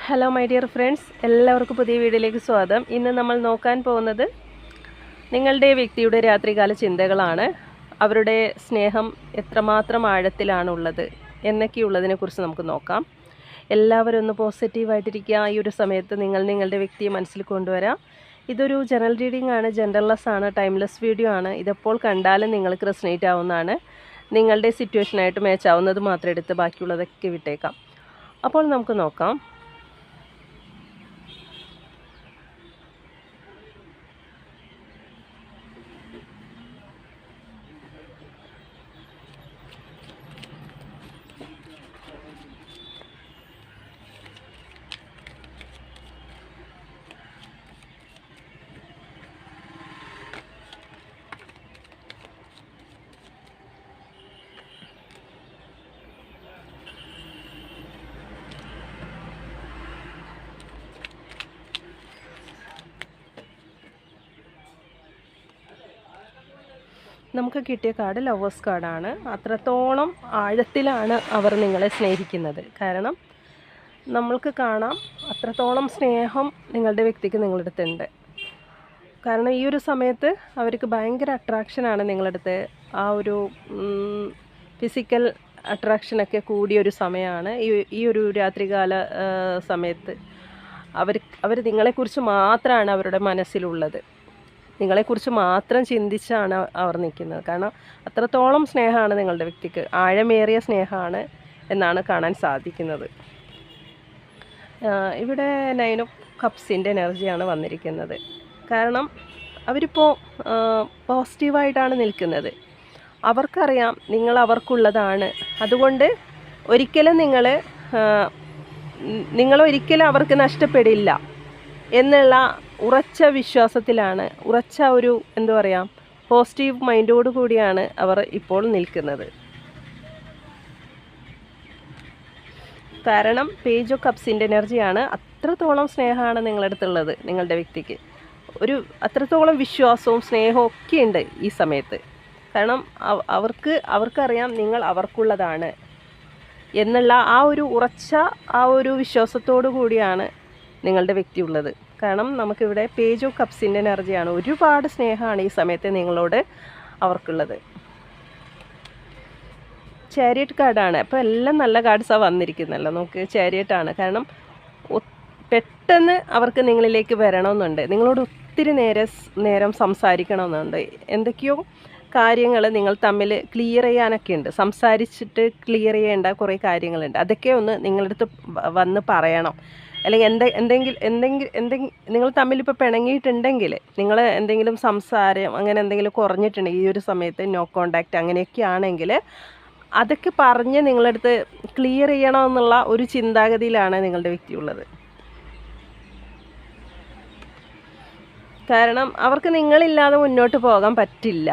Hello my dear friends, എല്ലാവർക്കും പുതിയ വീഡിയോയിലേക്ക് സ്വാഗതം. ഇന്ന് നമ്മൾ നോക്കാൻ പോകുന്നത് നിങ്ങളുടെ വ്യക്തിയുടെ രാത്രികാല ചിന്തകളാണ്. അവരുടെ സ്നേഹം എത്രമാത്രം ആഴത്തിലാണുള്ളത് എന്നൊക്കെയുള്ളതിനെക്കുറിച്ച് നമുക്ക് നോക്കാം. എല്ലാവരും ഒന്ന് പോസിറ്റീവായിട്ടിരിക്കുക. ഈ ഒരു സമയത്ത് നിങ്ങളുടെ വ്യക്തിയെ മനസ്സിൽ കൊണ്ടുവരാം. ഇതൊരു ജനറൽ റീഡിംഗ് ആണ്, ജെൻഡർലെസ് ആണ്, ടൈംലെസ് വീഡിയോ ആണ്. ഇതെപ്പോൾ കണ്ടാലും നിങ്ങൾക്ക് റെസനേറ്റ് ആവുന്നതാണ്. നിങ്ങളുടെ സിറ്റുവേഷനായിട്ട് മാച്ച് ആവുന്നത് മാത്രം എടുത്ത് ബാക്കിയുള്ളതൊക്കെ വിട്ടേക്കാം. അപ്പോൾ നമുക്ക് നോക്കാം. നമുക്ക് കിട്ടിയ കാർഡ് ലവേഴ്സ് കാർഡാണ്. അത്രത്തോളം ആഴത്തിലാണ് അവർ നിങ്ങളെ സ്നേഹിക്കുന്നത്. കാരണം നമ്മൾക്ക് കാണാം അത്രത്തോളം സ്നേഹം നിങ്ങളുടെ വ്യക്തിക്ക് നിങ്ങളുടെ അടുത്തുണ്ട്. കാരണം ഈ ഒരു സമയത്ത് അവർക്ക് ഭയങ്കര അട്രാക്ഷനാണ് നിങ്ങളുടെ അടുത്ത്. ആ ഒരു ഫിസിക്കൽ അട്രാക്ഷനൊക്കെ കൂടിയൊരു സമയമാണ് ഈ ഒരു രാത്രികാല സമയത്ത്. അവർ നിങ്ങളെക്കുറിച്ച് മാത്രമാണ് അവരുടെ മനസ്സിലുള്ളത്. നിങ്ങളെക്കുറിച്ച് മാത്രം ചിന്തിച്ചാണ് അവർ നിൽക്കുന്നത്. കാരണം അത്രത്തോളം സ്നേഹമാണ് നിങ്ങളുടെ വ്യക്തിക്ക്, ആഴമേറിയ സ്നേഹമാണ് എന്നാണ് കാണാൻ സാധിക്കുന്നത്. ഇവിടെ 9 ഓഫ് കപ്സിൻ്റെ എനർജിയാണ് വന്നിരിക്കുന്നത്. കാരണം അവരിപ്പോൾ പോസിറ്റീവായിട്ടാണ് നിൽക്കുന്നത്. അവർക്കറിയാം നിങ്ങൾ അവർക്കുള്ളതാണ്. അതുകൊണ്ട് ഒരിക്കലും നിങ്ങളൊരിക്കലും അവർക്ക് നഷ്ടപ്പെടില്ല എന്നുള്ള ഉറച്ച വിശ്വാസത്തിലാണ്, ഉറച്ച ഒരു എന്താ പറയുക, പോസിറ്റീവ് മൈൻഡോട് കൂടിയാണ് അവർ ഇപ്പോൾ നിൽക്കുന്നത്. കാരണം പേജ് ഓഫ് കപ്സിൻ്റെ എനർജിയാണ്. അത്രത്തോളം സ്നേഹമാണ് നിങ്ങളുടെ അടുത്തുള്ളത്. നിങ്ങളുടെ വ്യക്തിക്ക് അത്രത്തോളം വിശ്വാസവും സ്നേഹവും ഒക്കെ ഉണ്ട് ഈ സമയത്ത്. കാരണം അവർക്കറിയാം നിങ്ങൾ അവർക്കുള്ളതാണ് എന്നുള്ള ആ ഒരു വിശ്വാസത്തോടു കൂടിയാണ് നിങ്ങളുടെ വ്യക്തി ഉള്ളത്. കാരണം നമുക്കിവിടെ പേജ് ഓഫ് കപ്സിൻ്റെ എനർജിയാണ്. ഒരുപാട് സ്നേഹമാണ് ഈ സമയത്ത് നിങ്ങളോട് അവർക്കുള്ളത്. ചാരിയറ്റ് കാർഡാണ്. അപ്പോൾ എല്ലാം നല്ല കാർഡ്സാണ് വന്നിരിക്കുന്നല്ലോ. നമുക്ക് ചാരിയറ്റാണ്. കാരണം പെട്ടെന്ന് അവർക്ക് നിങ്ങളിലേക്ക് വരണമെന്നുണ്ട്. നിങ്ങളോട് ഒത്തിരി നേരം സംസാരിക്കണമെന്നുണ്ട്. എന്തൊക്കെയോ കാര്യങ്ങൾ നിങ്ങൾ തമ്മിൽ ക്ലിയർ ചെയ്യാനൊക്കെ ഉണ്ട്. സംസാരിച്ചിട്ട് ക്ലിയർ ചെയ്യേണ്ട കുറേ കാര്യങ്ങളുണ്ട്. അതൊക്കെ ഒന്ന് നിങ്ങളുടെ അടുത്ത് വന്ന് പറയണം. അല്ലെങ്കിൽ നിങ്ങൾ തമ്മിലിപ്പോൾ പിണങ്ങിയിട്ടുണ്ടെങ്കിൽ, നിങ്ങൾ എന്തെങ്കിലും സംസാരം അങ്ങനെ എന്തെങ്കിലും കുറഞ്ഞിട്ടുണ്ടെങ്കിൽ ഈ ഒരു സമയത്ത് നോ കോണ്ടാക്റ്റ് അങ്ങനെയൊക്കെ ആണെങ്കിൽ അതൊക്കെ പറഞ്ഞ് നിങ്ങളടുത്ത് ക്ലിയർ ചെയ്യണമെന്നുള്ള ഒരു ചിന്താഗതിയിലാണ് നിങ്ങളുടെ വ്യക്തി ഉള്ളത്. കാരണം അവർക്ക് നിങ്ങളില്ലാതെ മുന്നോട്ട് പോകാൻ പറ്റില്ല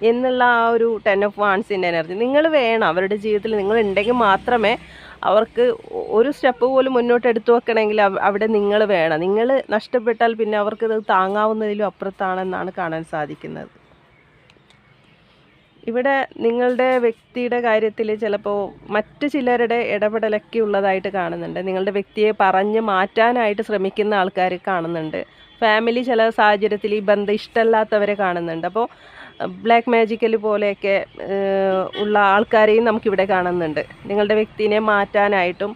എന്നുള്ള ആ ഒരു 10 ഓഫ് വാൺസിൻ്റെ എനർജി. നിങ്ങൾ വേണം അവരുടെ ജീവിതത്തിൽ. നിങ്ങൾ ഉണ്ടെങ്കിൽ മാത്രമേ അവർക്ക് ഒരു സ്റ്റെപ്പ് പോലും മുന്നോട്ട് എടുത്തു വെക്കണമെങ്കിൽ അവിടെ നിങ്ങൾ വേണം. നിങ്ങൾ നഷ്ടപ്പെട്ടാൽ പിന്നെ അവർക്കത് താങ്ങാവുന്നതിലും അപ്പുറത്താണെന്നാണ് കാണാൻ സാധിക്കുന്നത്. ഇവിടെ നിങ്ങളുടെ വ്യക്തിയുടെ കാര്യത്തിൽ ചിലപ്പോൾ മറ്റു ചിലരുടെ ഇടപെടലൊക്കെ ഉള്ളതായിട്ട് കാണുന്നുണ്ട്. നിങ്ങളുടെ വ്യക്തിയെ പറഞ്ഞ് മാറ്റാനായിട്ട് ശ്രമിക്കുന്ന ആൾക്കാർ കാണുന്നുണ്ട്. ഫാമിലി ചില സാഹചര്യത്തിൽ ഈ ബന്ധം ഇഷ്ടമല്ലാത്തവരെ കാണുന്നുണ്ട്. അപ്പോൾ ബ്ലാക്ക് മാജിക്കൽ പോലെയൊക്കെ ഉള്ള ആൾക്കാരെയും നമുക്കിവിടെ കാണുന്നുണ്ട്. നിങ്ങളുടെ വ്യക്തിനെ മാറ്റാനായിട്ടും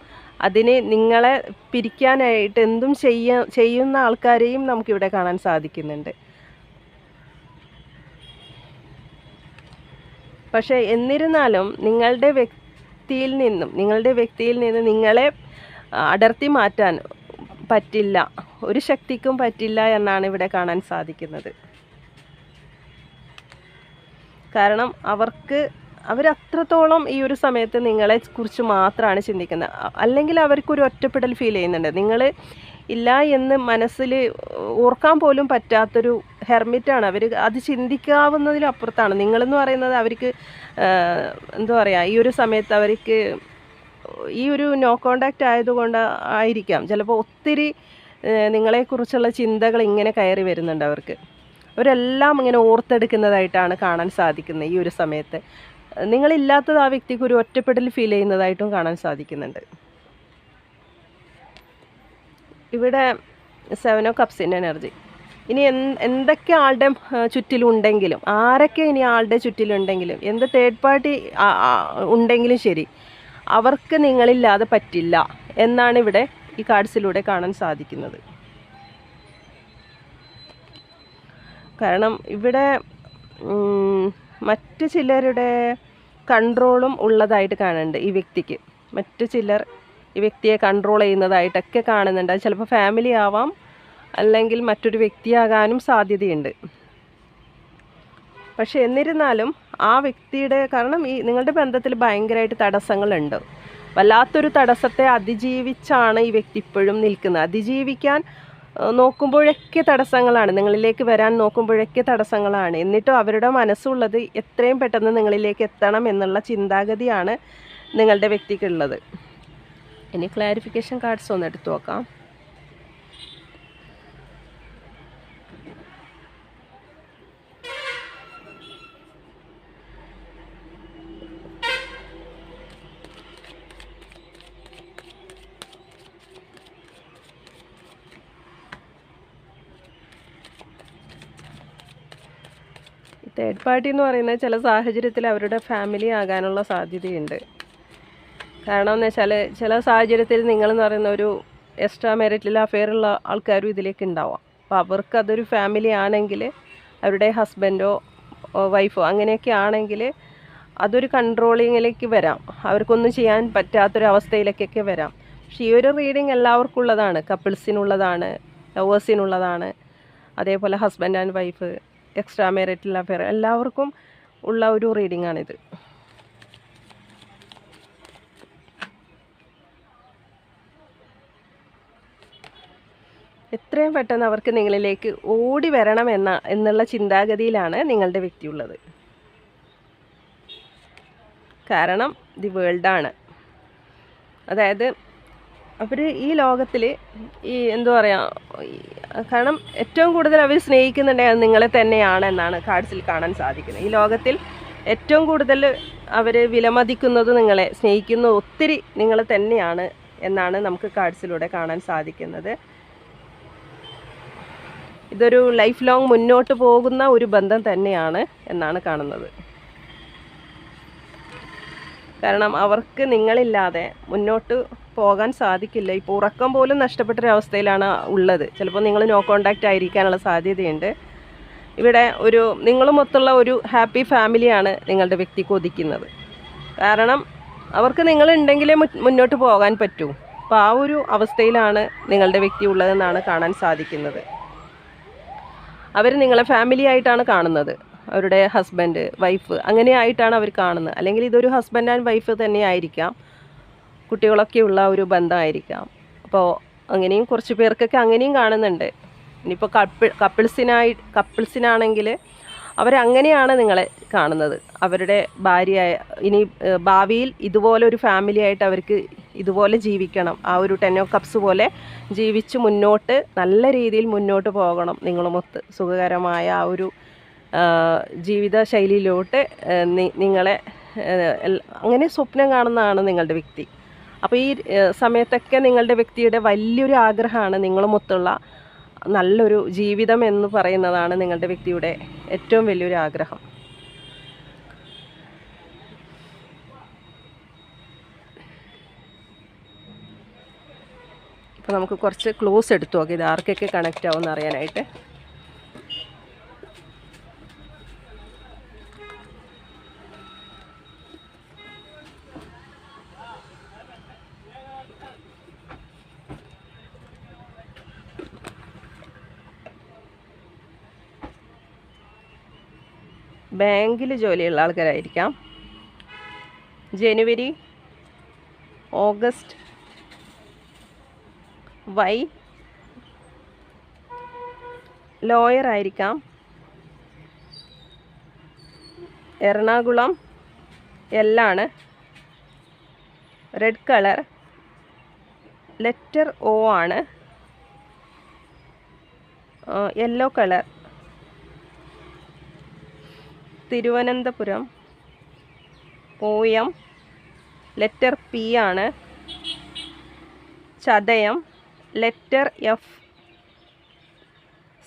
അതിന് നിങ്ങളെ പിരിക്കാനായിട്ട് എന്തും ചെയ്യുന്ന ആൾക്കാരെയും നമുക്കിവിടെ കാണാൻ സാധിക്കുന്നുണ്ട്. പക്ഷേ എന്നിരുന്നാലും നിങ്ങളുടെ വ്യക്തിയിൽ നിന്ന് നിങ്ങളെ അടർത്തി മാറ്റാൻ പറ്റില്ല, ഒരു ശക്തിക്കും പറ്റില്ല എന്നാണ് ഇവിടെ കാണാൻ സാധിക്കുന്നത്. കാരണം അവരത്രത്തോളം ഈ ഒരു സമയത്ത് നിങ്ങളെ കുറിച്ച് മാത്രമാണ് ചിന്തിക്കുന്നത്. അല്ലെങ്കിൽ അവർക്കൊരു ഒറ്റപ്പെടൽ ഫീൽ ചെയ്യുന്നുണ്ട്. നിങ്ങൾ ഇല്ല എന്ന് മനസ്സിൽ ഓർക്കാൻ പോലും പറ്റാത്തൊരു ഹെർമിറ്റാണ് അവർ. അത് ചിന്തിക്കാവുന്നതിലും അപ്പുറത്താണ്. നിങ്ങളെന്ന് പറയുന്നത് അവർക്ക് എന്താ പറയുക, ഈ ഒരു സമയത്ത് അവർക്ക് ഈ ഒരു നോ കോണ്ടാക്റ്റ് ആയതുകൊണ്ട് ആയിരിക്കാം ചിലപ്പോൾ ഒത്തിരി നിങ്ങളെക്കുറിച്ചുള്ള ചിന്തകൾ ഇങ്ങനെ കയറി വരുന്നുണ്ട് അവർക്ക്. അവരെല്ലാം ഇങ്ങനെ ഓർത്തെടുക്കുന്നതായിട്ടാണ് കാണാൻ സാധിക്കുന്നത് ഈ ഒരു സമയത്ത്. നിങ്ങളില്ലാത്തത് ആ വ്യക്തിക്ക് ഒരു ഒറ്റപ്പെടൽ ഫീൽ ചെയ്യുന്നതായിട്ടും കാണാൻ സാധിക്കുന്നുണ്ട്. ഇവിടെ 7 ഓഫ് കപ്സിൻ്റെ എനർജി. ഇനി എന്തൊക്കെ ആളുടെ ചുറ്റിലുണ്ടെങ്കിലും, ആരൊക്കെ ഇനി ആളുടെ ചുറ്റിലുണ്ടെങ്കിലും, എന്ത് തേർഡ് പാർട്ടി ഉണ്ടെങ്കിലും ശരി, അവർക്ക് നിങ്ങളില്ലാതെ പറ്റില്ല എന്നാണ് ഇവിടെ ഈ കാർഡ്സിലൂടെ കാണാൻ സാധിക്കുന്നത്. കാരണം ഇവിടെ മറ്റു ചിലരുടെ കൺട്രോളും ഉള്ളതായിട്ട് കാണുന്നുണ്ട് ഈ വ്യക്തിക്ക്. മറ്റു ചിലർ ഈ വ്യക്തിയെ കൺട്രോൾ ചെയ്യുന്നതായിട്ടൊക്കെ കാണുന്നുണ്ട്. അത് ചിലപ്പോൾ ഫാമിലി ആവാം, അല്ലെങ്കിൽ മറ്റൊരു വ്യക്തിയാകാനും സാധ്യതയുണ്ട്. പക്ഷെ എന്നിരുന്നാലും ആ വ്യക്തിയുടെ, കാരണം ഈ നിങ്ങളുടെ ബന്ധത്തിൽ ഭയങ്കരമായിട്ട് തടസ്സങ്ങളുണ്ട്. വല്ലാത്തൊരു തടസ്സത്തെ അതിജീവിച്ചാണ് ഈ വ്യക്തി ഇപ്പോഴും നിൽക്കുന്നത്. അതിജീവിക്കാൻ നോക്കുമ്പോഴൊക്കെ തടസ്സങ്ങളാണ്, നിങ്ങളിലേക്ക് വരാൻ നോക്കുമ്പോഴൊക്കെ തടസ്സങ്ങളാണ്. എന്നിട്ടും അവരുടെ മനസ്സുള്ളത് എത്രയും പെട്ടെന്ന് നിങ്ങളിലേക്ക് എത്തണം എന്നുള്ള ചിന്താഗതിയാണ് നിങ്ങളുടെ വ്യക്തിക്കുള്ളത്. ഇനി ക്ലാരിഫിക്കേഷൻ കാർഡ്സ് ഒന്ന് എടുത്തു നോക്കാം. തേർഡ് പാർട്ടി എന്ന് പറയുന്നത് ചില സാഹചര്യത്തിൽ അവരുടെ ഫാമിലി ആകാനുള്ള സാധ്യതയുണ്ട്. കാരണം എന്ന് വെച്ചാൽ ചില സാഹചര്യത്തിൽ നിങ്ങളെന്ന് പറയുന്ന ഒരു എക്സ്ട്രാ മാരിറ്റൽ അഫെയറുള്ള ആൾക്കാരും ഇതിലേക്ക് ഉണ്ടാവാം. അപ്പോൾ അവർക്കതൊരു ഫാമിലി ആണെങ്കിൽ, അവരുടെ ഹസ്ബൻഡോ വൈഫോ അങ്ങനെയൊക്കെ ആണെങ്കിൽ അതൊരു കൺട്രോളിങ്ങിലേക്ക് വരാം, അവർക്കൊന്നും ചെയ്യാൻ പറ്റാത്തൊരവസ്ഥയിലേക്കൊക്കെ വരാം. പക്ഷേ ഈ ഒരു റീഡിങ് എല്ലാവർക്കും ഉള്ളതാണ്, കപ്പിൾസിനുള്ളതാണ്, ലവേഴ്സിനുള്ളതാണ്, അതേപോലെ husband and wife, extra marital affair, എല്ലാവർക്കും ഉള്ള ഒരു റീഡിംഗ് ആണിത്. എത്രയും പെട്ടെന്ന് അവർക്ക് നിങ്ങളിലേക്ക് ഓടി വരണം എന്നുള്ള ചിന്താഗതിയിലാണ് നിങ്ങളുടെ വ്യക്തിയുള്ളത്. കാരണം ദി വേൾഡാണ്. അതായത് അവർ ഈ ലോകത്തിൽ ഈ എന്താ പറയുക, കാരണം ഏറ്റവും കൂടുതൽ അവർ സ്നേഹിക്കുന്നുണ്ടെങ്കിൽ അത് നിങ്ങളെ തന്നെയാണ് എന്നാണ് കാർഡ്സിൽ കാണാൻ സാധിക്കുന്നത്. ഈ ലോകത്തിൽ ഏറ്റവും കൂടുതൽ അവർ വിലമതിക്കുന്നത്, നിങ്ങളെ സ്നേഹിക്കുന്നത് ഒത്തിരി നിങ്ങളെ തന്നെയാണ് എന്നാണ് നമുക്ക് കാർഡ്സിലൂടെ കാണാൻ സാധിക്കുന്നത്. ഇതൊരു ലൈഫ് ലോങ് മുന്നോട്ട് പോകുന്ന ഒരു ബന്ധം തന്നെയാണ് എന്നാണ് കാണുന്നത്. കാരണം അവർക്ക് നിങ്ങളില്ലാതെ മുന്നോട്ട് പോകാൻ സാധിക്കില്ല. ഇപ്പോൾ ഉറക്കം പോലും നഷ്ടപ്പെട്ടൊരവസ്ഥയിലാണ് ഉള്ളത്. ചിലപ്പോൾ നിങ്ങൾ നോ കോണ്ടാക്റ്റ് ആയിരിക്കാനുള്ള സാധ്യതയുണ്ട്. ഇവിടെ ഒരു നിങ്ങളുമൊത്തുള്ള ഒരു ഹാപ്പി ഫാമിലിയാണ് നിങ്ങളുടെ വ്യക്തി കൊതിക്കുന്നത്. കാരണം അവർക്ക് നിങ്ങളുണ്ടെങ്കിലേ മുന്നോട്ട് പോകാൻ പറ്റൂ. അപ്പോൾ ആ ഒരു അവസ്ഥയിലാണ് നിങ്ങളുടെ വ്യക്തി ഉള്ളതെന്നാണ് കാണാൻ സാധിക്കുന്നത്. അവർ നിങ്ങളെ ഫാമിലി ആയിട്ടാണ് കാണുന്നത്, അവരുടെ ഹസ്ബൻഡ് വൈഫ് അങ്ങനെയായിട്ടാണ് അവർ കാണുന്നത്. അല്ലെങ്കിൽ ഇതൊരു ഹസ്ബൻഡ് ആൻഡ് വൈഫ് തന്നെ ആയിരിക്കാം, കുട്ടികളൊക്കെയുള്ള ഒരു ബന്ധമായിരിക്കാം. അപ്പോൾ അങ്ങനെയും കുറച്ച് പേർക്കൊക്കെ അങ്ങനെയും കാണുന്നുണ്ട്. ഇനിയിപ്പോൾ കപ്പിൾസിനാണെങ്കിൽ അവരങ്ങനെയാണ് നിങ്ങളെ കാണുന്നത്. അവരുടെ ഭാര്യയായ ഇനി ഭാവിയിൽ ഇതുപോലെ ഒരു ഫാമിലി ആയിട്ട് അവർക്ക് ഇതുപോലെ ജീവിക്കണം, ആ ഒരു 10 ഓഫ് കപ്സ് പോലെ ജീവിച്ച് മുന്നോട്ട് നല്ല രീതിയിൽ മുന്നോട്ട് പോകണം, നിങ്ങളുമൊത്ത് സുഖകരമായ ആ ഒരു ജീവിത ശൈലിയിലോട്ട് നിങ്ങളെ അങ്ങനെ സ്വപ്നം കാണുന്നതാണ് നിങ്ങളുടെ വ്യക്തി. അപ്പോൾ ഈ സമയത്തൊക്കെ നിങ്ങളുടെ വ്യക്തിയുടെ വലിയൊരു ആഗ്രഹമാണ് നിങ്ങളുമൊത്തുള്ള നല്ലൊരു ജീവിതം എന്ന് പറയുന്നതാണ് നിങ്ങളുടെ വ്യക്തിയുടെ ഏറ്റവും വലിയൊരു ആഗ്രഹം. അപ്പോൾ നമുക്ക് കുറച്ച് ക്ലോസ് എടുത്തു നോക്കാം, ഇത് ആർക്കൊക്കെ കണക്റ്റ് ആവുമെന്ന് അറിയാനായിട്ട്. ബാങ്കിൽ ജോലിയുള്ള ആൾക്കാരായിരിക്കാം. ജനുവരി, ഓഗസ്റ്റ്, വൈ, ലോയർ ആയിരിക്കാം. എറണാകുളം, എല്ലാണ്. റെഡ് കളർ, ലെറ്റർ ഒ ആണ്. Yellow colour, Thiruvananthapuram, OM, letter P ആണ്. Chathayam, letter F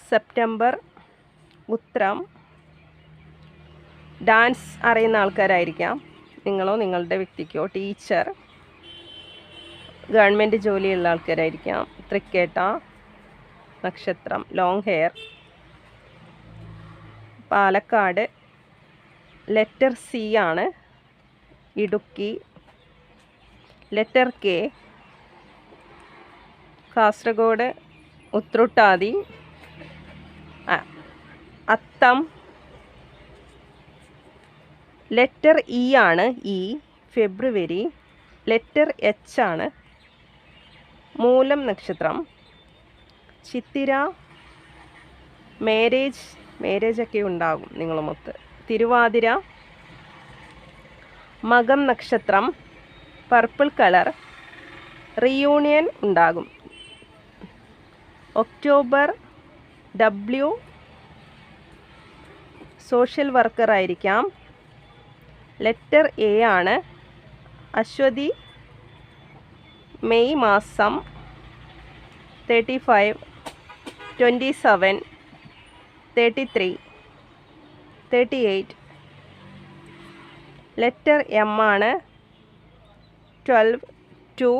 September. Uthram. Dance അറിയുന്ന ആൾക്കാരായിരിക്കാം, നിങ്ങളോ നിങ്ങളുടെ വ്യക്തിക്കോ. ടീച്ചർ, ഗവൺമെൻറ് ജോലിയുള്ള ആൾക്കാരായിരിക്കാം. തൃക്കേട്ട നക്ഷത്രം, long hair. Palakkad. Letter C ആണ്, Idukki. Letter K Kasaragod, Uthrittathi. Atham. Letter E ആണ്, ഇ ഫെബ്രുവരി. ലെറ്റർ എച്ച് ആണ്, മൂലം നക്ഷത്രം. ചിത്തിര. മേരേജൊക്കെ ഉണ്ടാകും നിങ്ങളുമൊത്ത്. തിരുവാതിര. മകം നക്ഷത്രം, പർപ്പിൾ കളർ. റീയൂണിയൻ ഉണ്ടാകും. ഒക്ടോബർ. ഡബ്ല്യു സോഷ്യൽ വർക്കർ ആയിരിക്കാം. ലെറ്റർ എ ആണ്, അശ്വതി. മെയ് മാസം 35, 27, 33, 38. ലെറ്റർ എം ആണ്, 12, 2.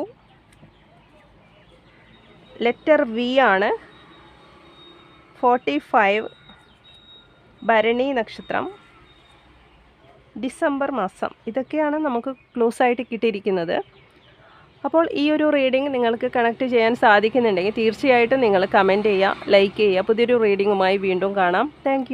ലെറ്റർ വി ആണ്, 45, ഭരണി നക്ഷത്രം. ഡിസംബർ മാസം. ഇതൊക്കെയാണ് നമുക്ക് ക്ലോസ് ആയിട്ട് കിട്ടിയിരിക്കുന്നത്. അപ്പോൾ ഈ ഒരു റീഡിംഗ് നിങ്ങൾക്ക് കണക്ട് ചെയ്യാൻ സാധിക്കുന്നുണ്ടെങ്കിൽ തീർച്ചയായിട്ടും നിങ്ങൾ കമൻറ്റ് ചെയ്യുക, ലൈക്ക് ചെയ്യുക. പുതിയൊരു റീഡിങ്ങുമായി വീണ്ടും കാണാം. താങ്ക്